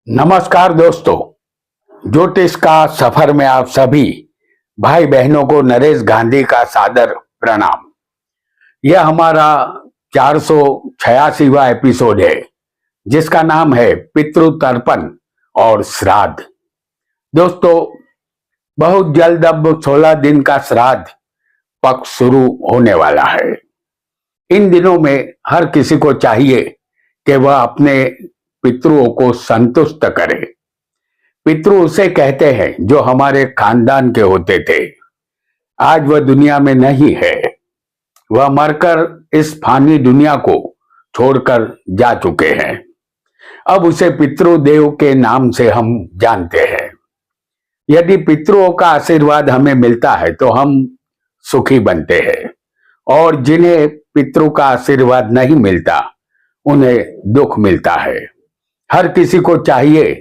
नमस्कार दोस्तों, ज्योतिष का सफर में आप सभी भाई बहनों को नरेश गांधी का सादर प्रणाम। यह हमारा 486वां एपिसोड है जिसका नाम है पितृ तर्पण और श्राद्ध। दोस्तों, बहुत जल्द अब 16 दिन का श्राद्ध पक्ष शुरू होने वाला है। इन दिनों में हर किसी को चाहिए कि वह अपने पितरों को संतुष्ट करे। पितृ उसे कहते हैं जो हमारे खानदान के होते थे। आज वह दुनिया में नहीं है, वह मरकर इस फानी दुनिया को छोड़कर जा चुके हैं। अब उसे पितृदेव के नाम से हम जानते हैं। यदि पितरों का आशीर्वाद हमें मिलता है तो हम सुखी बनते हैं, और जिन्हें पितरों का आशीर्वाद नहीं मिलता उन्हें दुख मिलता है। हर किसी को चाहिए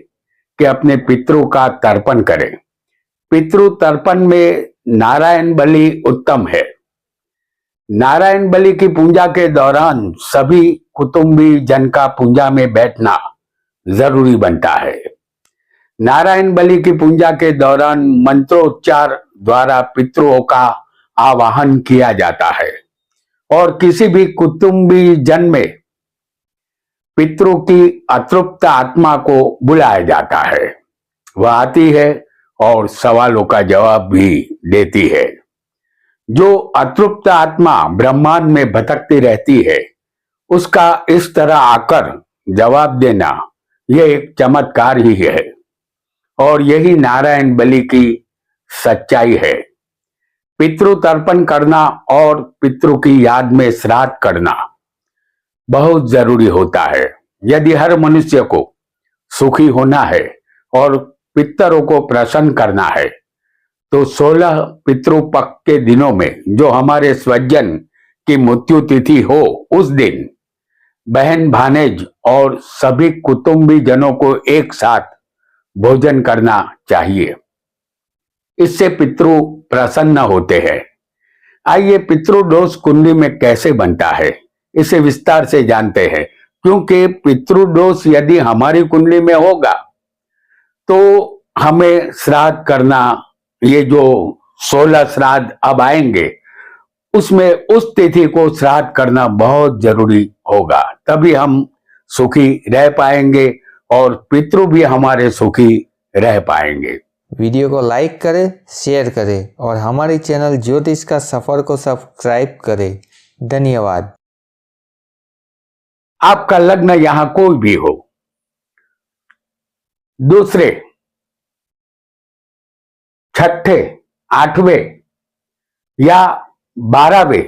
कि अपने पितरों का तर्पण करे। पितृ तर्पण में नारायण बलि उत्तम है। नारायण बलि की पूजा के दौरान सभी कुटुंबी जन का पूजा में बैठना जरूरी बनता है। नारायण बलि की पूजा के दौरान मंत्रोच्चार द्वारा पितरों का आवाहन किया जाता है और किसी भी कुटुंबी जन में पितरों की अतृप्त आत्मा को बुलाया जाता है। वह आती है और सवालों का जवाब भी देती है। जो अतृप्त आत्मा ब्रह्मांड में भटकती रहती है, उसका इस तरह आकर जवाब देना यह एक चमत्कार ही है, और यही नारायण बलि की सच्चाई है। पितृ तर्पण करना और पितरों की याद में श्राद्ध करना बहुत जरूरी होता है। यदि हर मनुष्य को सुखी होना है और पितरों को प्रसन्न करना है तो 16 पितृपक्ष के दिनों में जो हमारे स्वजन की मृत्यु तिथि हो, उस दिन बहन भानेज और सभी कुटुंबी जनों को एक साथ भोजन करना चाहिए। इससे पितृ प्रसन्न होते हैं। आइए पितृदोष कुंडली में कैसे बनता है इसे विस्तार से जानते हैं, क्योंकि पितृदोष यदि हमारी कुंडली में होगा तो हमें श्राद्ध करना, ये जो 16 श्राद्ध अब आएंगे उसमें उस तिथि को श्राद्ध करना बहुत जरूरी होगा। तभी हम सुखी रह पाएंगे और पितृ भी हमारे सुखी रह पाएंगे। वीडियो को लाइक करें, शेयर करें और हमारे चैनल ज्योतिष का सफर को सब्सक्राइब करें। धन्यवाद। आपका लग्न यहां कोई भी हो, दूसरे, छठे, 8वें या 12वें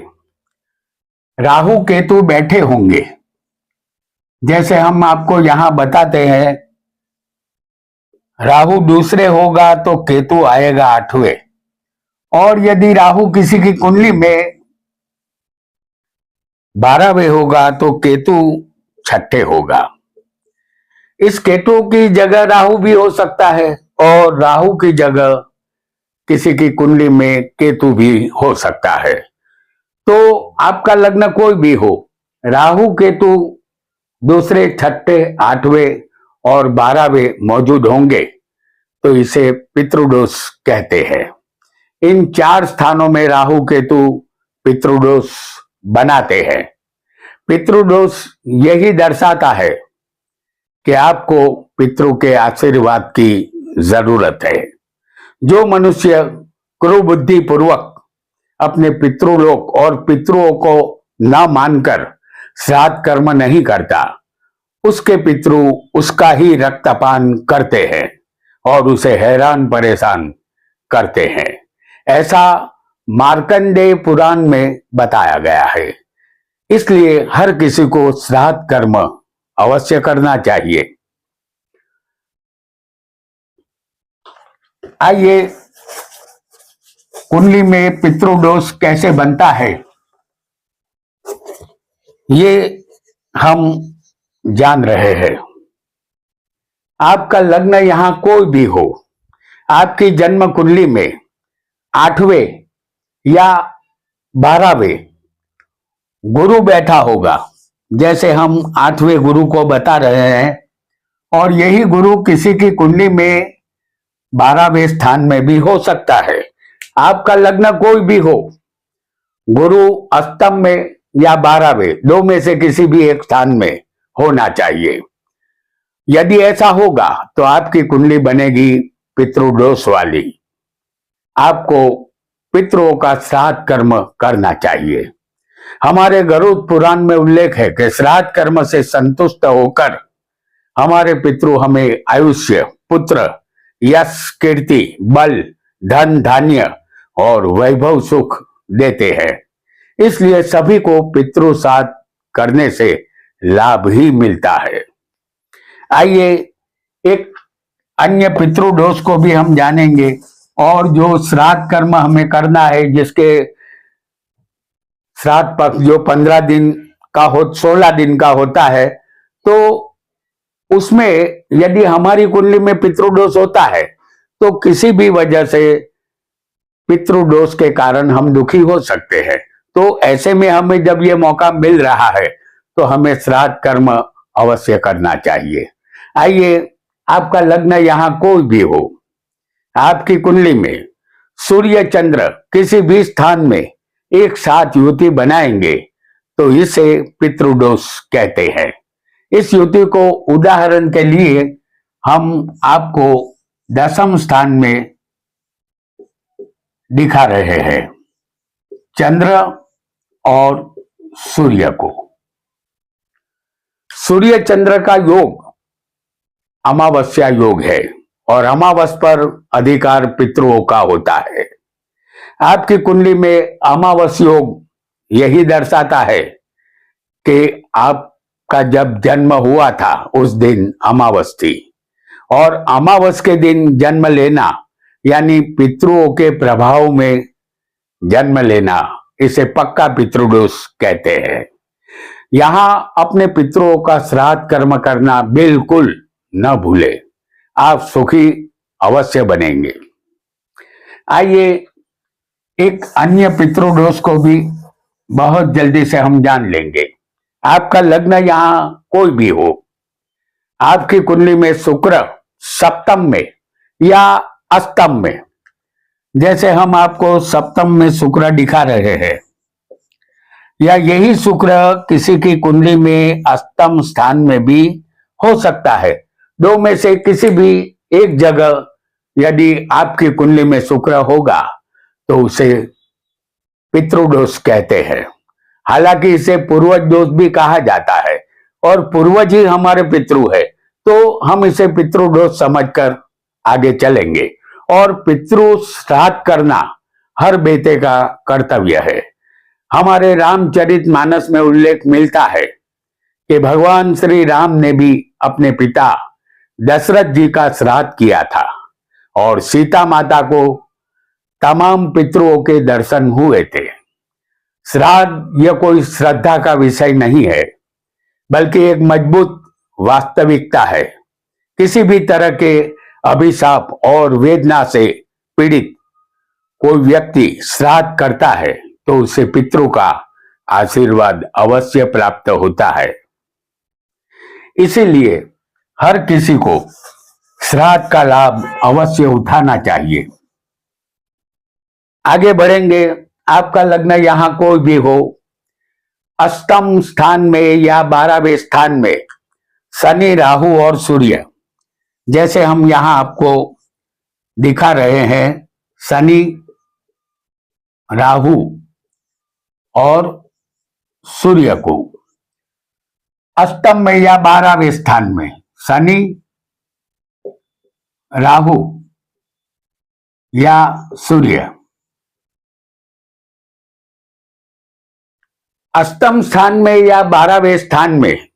राहु केतु बैठे होंगे, जैसे हम आपको यहां बताते हैं, राहु दूसरे होगा तो केतु आएगा 8वें। और यदि राहु किसी की कुंडली में 12वें होगा तो केतु 6ठे होगा। इस केतु की जगह राहु भी हो सकता है और राहु की जगह किसी की कुंडली में केतु भी हो सकता है। तो आपका लग्न कोई भी हो, राहु केतु दूसरे, छठे, 8वें और 12वें मौजूद होंगे तो इसे पितृदोष कहते हैं। इन 4 स्थानों में राहु केतु पितृदोष बनाते हैं। पितृदोष यही दर्शाता है कि आपको पितरों के आशीर्वाद की जरूरत है। जो मनुष्य क्रूरबुद्धि पूर्वक अपने पितृलोक और पितरों को न मानकर श्राद्ध कर्म नहीं करता, उसके पितृ उसका ही रक्तपान करते हैं और उसे हैरान परेशान करते हैं। ऐसा मार्कंडेय पुराण में बताया गया है। इसलिए हर किसी को श्राद्ध कर्म अवश्य करना चाहिए। आइए कुंडली में पितृदोष कैसे बनता है ये हम जान रहे हैं। आपका लग्न यहां कोई भी हो, आपकी जन्म कुंडली में 8वें या 12वें गुरु बैठा होगा, जैसे हम 8वें गुरु को बता रहे हैं, और यही गुरु किसी की कुंडली में 12वें स्थान में भी हो सकता है। आपका लग्न कोई भी हो, गुरु अष्टम में या 12वें, दो में से किसी भी एक स्थान में होना चाहिए। यदि ऐसा होगा तो आपकी कुंडली बनेगी पितृदोष वाली। आपको पितरों का श्राद्ध कर्म करना चाहिए। हमारे गरुड़ पुराण में उल्लेख है कि श्राद्ध कर्म से संतुष्ट होकर हमारे पितृ हमें आयुष्य, पुत्र, यश, कीर्ति, बल, धन, धान्य और वैभव सुख देते हैं। इसलिए सभी को पितृ श्राद्ध करने से लाभ ही मिलता है। आइए एक अन्य पितृदोष को भी हम जानेंगे। और जो श्राद्ध कर्म हमें करना है, जिसके श्राद्ध पक्ष जो 15 दिन का 16 दिन का होता है, तो उसमें यदि हमारी कुंडली में पितृदोष होता है तो किसी भी वजह से पितृदोष के कारण हम दुखी हो सकते हैं। तो ऐसे में हमें जब ये मौका मिल रहा है तो हमें श्राद्ध कर्म अवश्य करना चाहिए। आइए, आपका लग्न यहां कोई भी हो, आपकी कुंडली में सूर्य चंद्र किसी भी स्थान में एक साथ युति बनाएंगे तो इसे पितृदोष कहते हैं। इस युति को उदाहरण के लिए हम आपको 10वें स्थान में दिखा रहे हैं, चंद्र और सूर्य को। सूर्य चंद्र का योग अमावस्या योग है और अमावस पर अधिकार पितरों का होता है। आपकी कुंडली में अमावस योग यही दर्शाता है कि आपका जब जन्म हुआ था उस दिन अमावस थी, और अमावस के दिन जन्म लेना यानी पितरों के प्रभाव में जन्म लेना, इसे पक्का पितृदोष कहते हैं। यहां अपने पितरों का श्राद्ध कर्म करना बिल्कुल न भूले, आप सुखी अवश्य बनेंगे। आइए एक अन्य पितृदोष को भी बहुत जल्दी से हम जान लेंगे। आपका लग्न यहां कोई भी हो, आपकी कुंडली में शुक्र सप्तम में या अष्टम में, जैसे हम आपको सप्तम में शुक्र दिखा रहे हैं, या यही शुक्र किसी की कुंडली में अष्टम स्थान में भी हो सकता है। दो में से किसी भी एक जगह यदि आपकी कुंडली में शुक्र होगा तो उसे पितृदोष कहते हैं। हालांकि इसे पूर्वज दोष भी कहा जाता है और पूर्वज ही हमारे पितृ है, तो हम इसे पितृदोष समझकर आगे चलेंगे। और पितृ श्राद्ध करना हर बेटे का कर्तव्य है। हमारे रामचरितमानस में उल्लेख मिलता है कि भगवान श्री राम ने भी अपने पिता दशरथ जी का श्राद्ध किया था और सीता माता को तमाम पितरों के दर्शन हुए थे। श्राद्ध यह कोई श्रद्धा का विषय नहीं है, बल्कि एक मजबूत वास्तविकता है। किसी भी तरह के अभिशाप और वेदना से पीड़ित कोई व्यक्ति श्राद्ध करता है तो उसे पितरों का आशीर्वाद अवश्य प्राप्त होता है। इसीलिए हर किसी को श्राद्ध का लाभ अवश्य उठाना चाहिए। आगे बढ़ेंगे। आपका लग्न यहां कोई भी हो, अष्टम स्थान में या 12वें स्थान में शनि, राहु और सूर्य, जैसे हम यहां आपको दिखा रहे हैं, शनि, राहु और सूर्य को अष्टम में या 12वें स्थान में, शनि, राहु या सूर्य। अष्टम स्थान में या 12वें स्थान में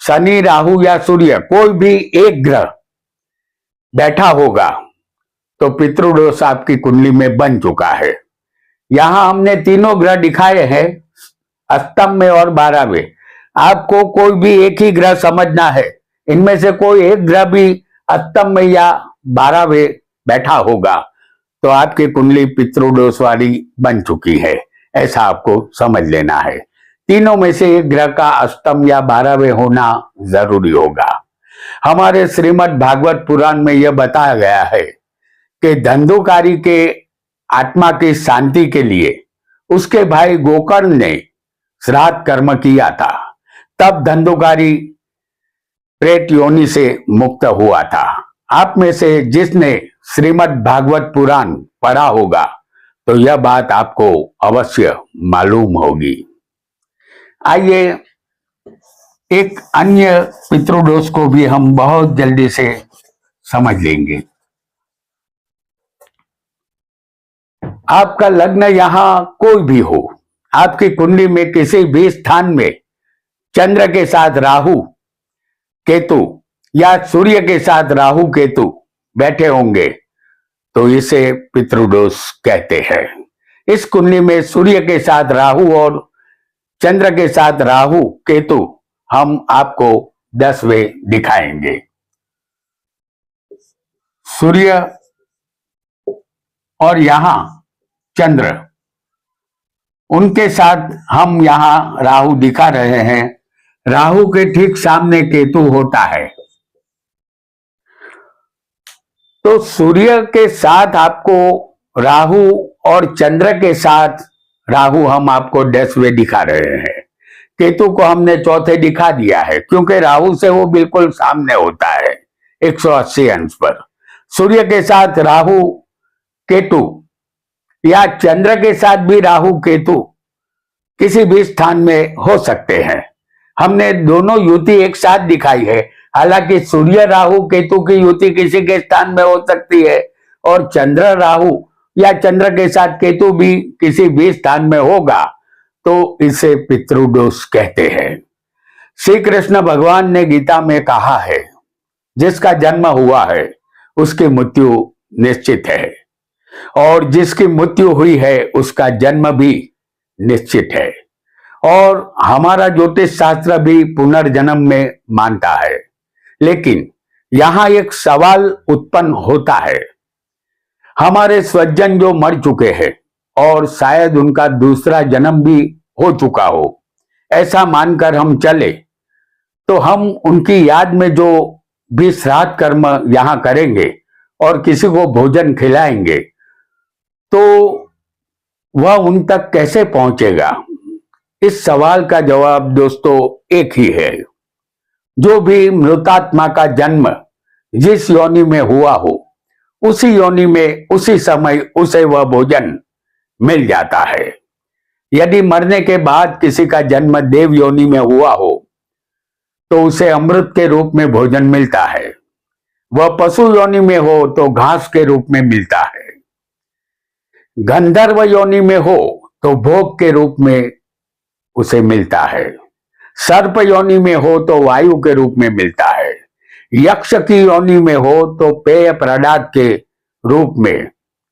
शनि, राहु या सूर्य कोई भी एक ग्रह बैठा होगा तो पितृदोष आपकी कुंडली में बन चुका है। यहां हमने तीनों ग्रह दिखाए हैं, अष्टम में और 12वें। आपको कोई भी एक ही ग्रह समझना है। इनमें से कोई एक ग्रह भी अष्टम में या 12वें बैठा होगा तो आपकी कुंडली पितृदोष वाली बन चुकी है, ऐसा आपको समझ लेना है। तीनों में से एक ग्रह का अष्टम या 12वें होना जरूरी होगा। हमारे श्रीमद् भागवत पुराण में यह बताया गया है कि धंधुकारी के आत्मा की शांति के लिए उसके भाई गोकर्ण ने श्राद्ध कर्म किया था, तब धंधुकारी प्रेत योनि से मुक्त हुआ था। आप में से जिसने श्रीमद् भागवत पुराण पढ़ा होगा तो यह बात आपको अवश्य मालूम होगी। आइए एक अन्य पितृदोष को भी हम बहुत जल्दी से समझ लेंगे। आपका लग्न यहां कोई भी हो, आपकी कुंडली में किसी भी स्थान में चंद्र के साथ राहु केतु या सूर्य के साथ राहु केतु बैठे होंगे तो इसे पितृदोष कहते हैं। इस कुंडली में सूर्य के साथ राहु और चंद्र के साथ राहु केतु हम आपको 10वें दिखाएंगे। सूर्य और यहां चंद्र, उनके साथ हम यहां राहु दिखा रहे हैं। राहु के ठीक सामने केतु होता है। तो सूर्य के साथ आपको राहु और चंद्र के साथ राहु हम आपको 10वें दिखा रहे हैं। केतु को हमने 4थे दिखा दिया है क्योंकि राहु से वो बिल्कुल सामने होता है 180 अंश पर। सूर्य के साथ राहु केतु या चंद्र के साथ भी राहु केतु किसी भी स्थान में हो सकते हैं। हमने दोनों युति एक साथ दिखाई है। हालांकि सूर्य राहु केतु की युति किसी के स्थान में हो सकती है और चंद्र राहु या चंद्र के साथ केतु भी किसी भी स्थान में होगा, तो इसे पितृदोष कहते हैं। श्री कृष्ण भगवान ने गीता में कहा है, जिसका जन्म हुआ है उसकी मृत्यु निश्चित है और जिसकी मृत्यु हुई है उसका जन्म भी निश्चित है। और हमारा ज्योतिष शास्त्र भी पुनर्जन्म में मानता है। लेकिन यहां एक सवाल उत्पन्न होता है, हमारे स्वजन जो मर चुके हैं और शायद उनका दूसरा जन्म भी हो चुका हो, ऐसा मानकर हम चले तो हम उनकी याद में जो भी श्राद्ध कर्म यहां करेंगे और किसी को भोजन खिलाएंगे तो वह उन तक कैसे पहुंचेगा? इस सवाल का जवाब दोस्तों एक ही है, जो भी मृतात्मा का जन्म जिस योनि में हुआ हो उसी योनि में उसी समय उसे वह भोजन मिल जाता है। यदि मरने के बाद किसी का जन्म देव योनि में हुआ हो तो उसे अमृत के रूप में भोजन मिलता है। वह पशु योनि में हो तो घास के रूप में मिलता है। गंधर्व योनि में हो तो भोग के रूप में उसे मिलता है। सर्प योनि में हो तो वायु के रूप में मिलता है। यक्ष की योनि में हो तो पेय पदार्थ के रूप में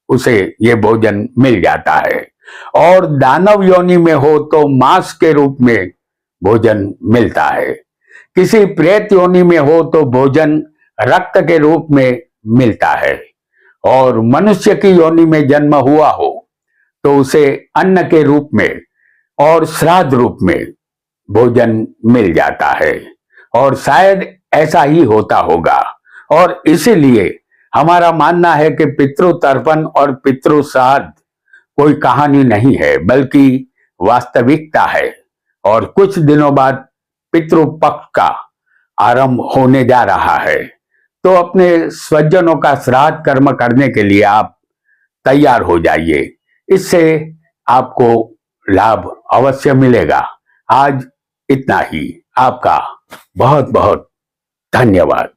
उसे ये भोजन मिल जाता है और दानव योनि में हो तो मांस के रूप में भोजन मिलता है। किसी प्रेत योनि में हो तो भोजन रक्त के रूप में मिलता है और मनुष्य की योनि में जन्म हुआ हो तो उसे अन्न के रूप में और श्राद्ध रूप में भोजन मिल जाता है और शायद ऐसा ही होता होगा। और इसीलिए हमारा मानना है कि पितृ तर्पण और पितृ श्राद्ध कोई कहानी नहीं है बल्कि वास्तविकता है और कुछ दिनों बाद पितृपक्ष का आरंभ होने जा रहा है। तो अपने स्वजनों का श्राद्ध कर्म करने के लिए आप तैयार हो जाइए, इससे आपको लाभ अवश्य मिलेगा। आज इतना ही। आपका बहुत बहुत धन्यवाद।